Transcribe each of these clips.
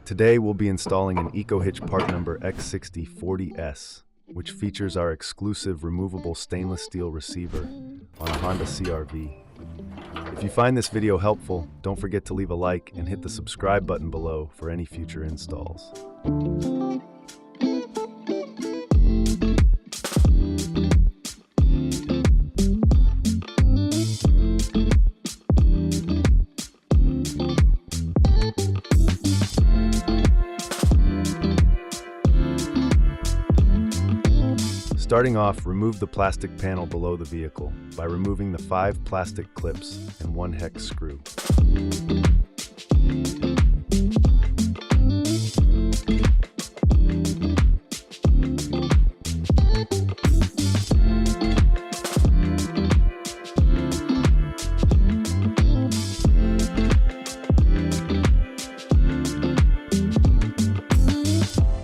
Today we'll be installing an EcoHitch part number X6040S, which features our exclusive removable stainless steel receiver on a Honda CRV. If you find this video helpful, don't forget to leave a like and hit the subscribe button below for any future installs. Starting off, remove the plastic panel below the vehicle by removing the 5 plastic clips and 1 hex screw.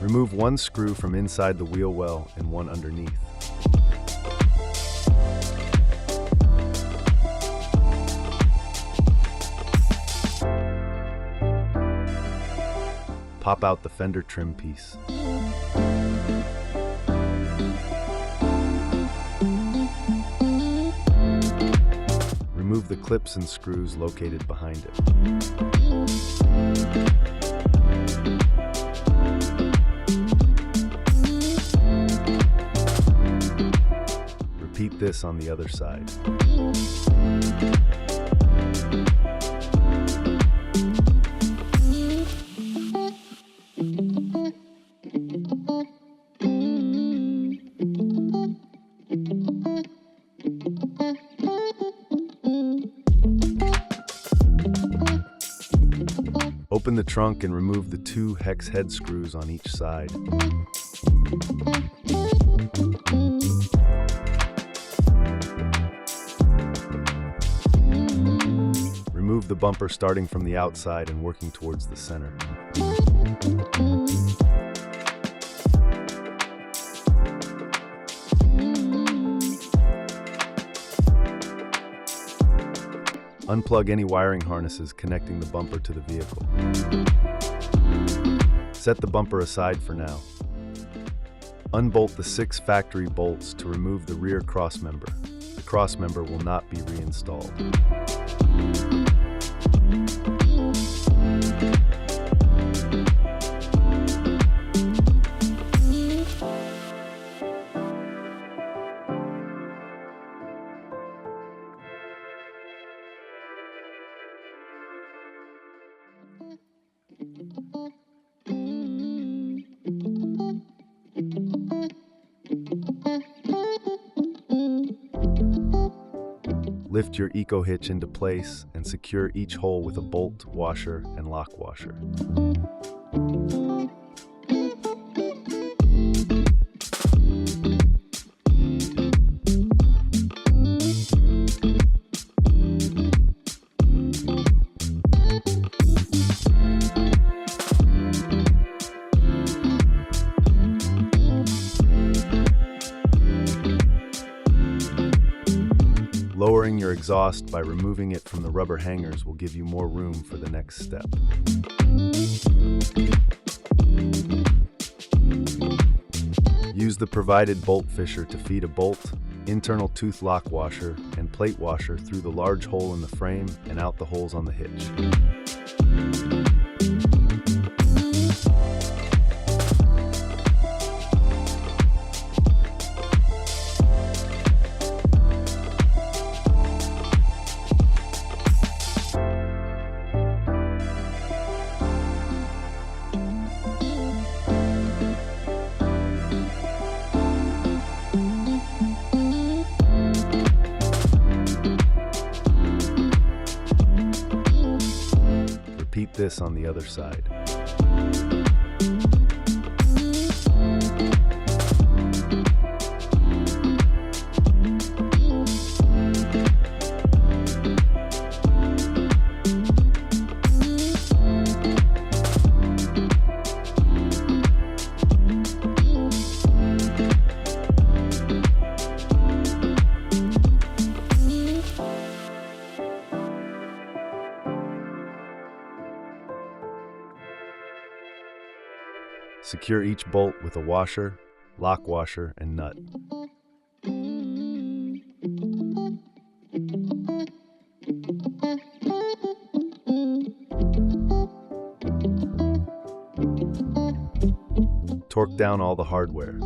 Remove 1 screw from inside the wheel well and 1 underneath. Pop out the fender trim piece. Remove the clips and screws located behind it. Repeat this on the other side. Open the trunk and remove the 2 hex head screws on each side. Remove the bumper starting from the outside and working towards the center. Unplug any wiring harnesses connecting the bumper to the vehicle. Set the bumper aside for now. Unbolt the 6 factory bolts to remove the rear crossmember. The crossmember will not be reinstalled. Lift your EcoHitch into place and secure each hole with a bolt, washer, and lock washer. Lowering your exhaust by removing it from the rubber hangers will give you more room for the next step. Use the provided bolt fisher to feed a bolt, internal tooth lock washer, and plate washer through the large hole in the frame and out the holes on the hitch. Repeat this on the other side. Secure each bolt with a washer, lock washer, and nut. Torque down all the hardware.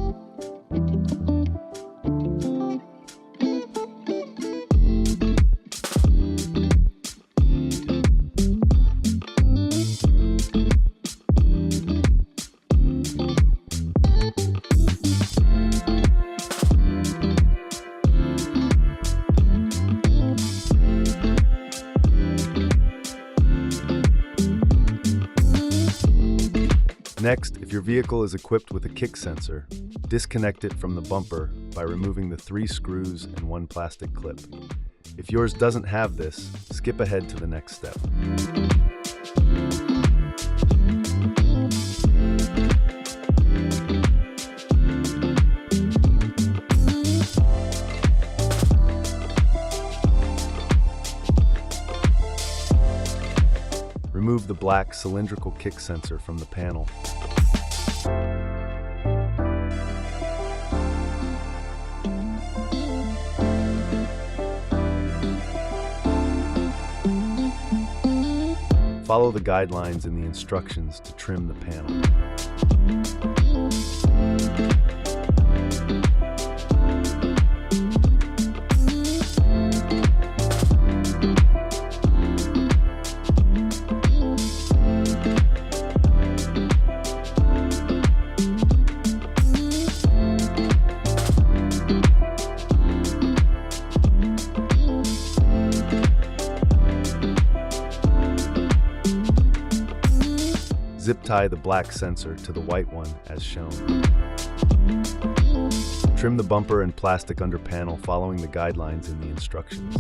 Next, if your vehicle is equipped with a kick sensor, disconnect it from the bumper by removing the 3 screws and 1 plastic clip. If yours doesn't have this, skip ahead to the next step. Remove the black cylindrical kick sensor from the panel. Follow the guidelines in the instructions to trim the panel. Zip tie the black sensor to the white one as shown. Trim the bumper and plastic under panel following the guidelines in the instructions.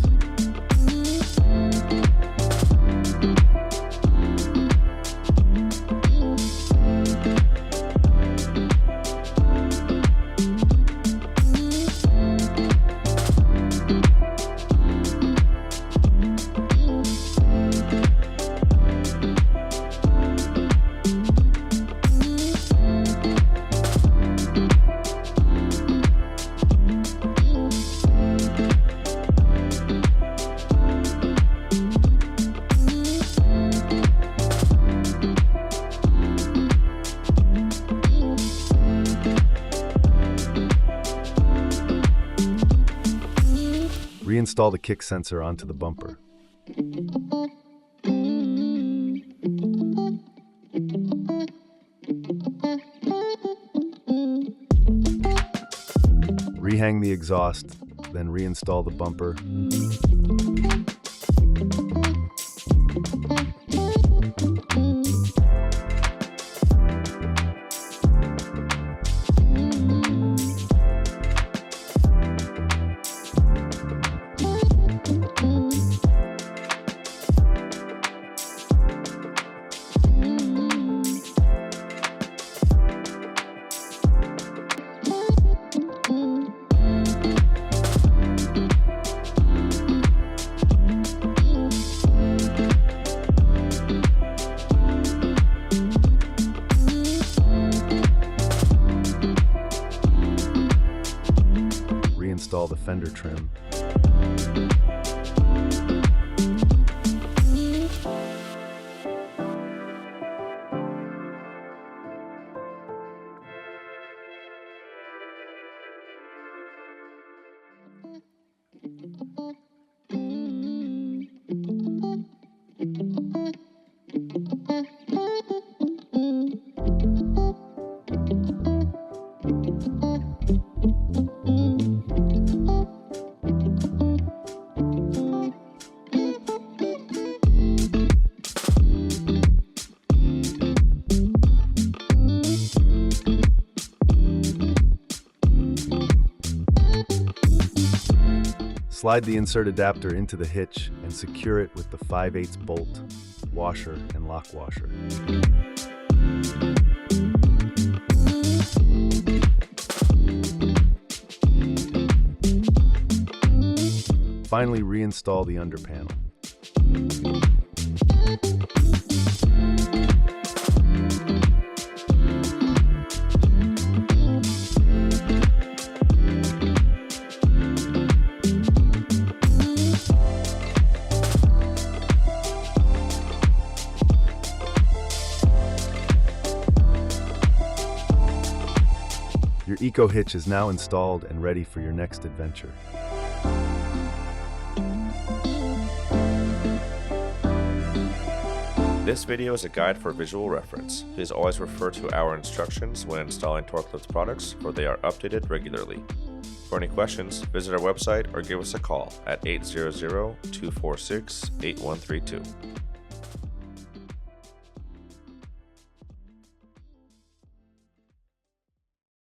Reinstall the kick sensor onto the bumper. Rehang the exhaust, then reinstall the bumper. Reinstall the fender trim. Slide the insert adapter into the hitch and secure it with the 5/8 bolt, washer, and lock washer. Finally, reinstall the under panel. EcoHitch is now installed and ready for your next adventure. This video is a guide for visual reference. Please always refer to our instructions when installing Torclifts products, for they are updated regularly. For any questions, visit our website or give us a call at 800-246-8132.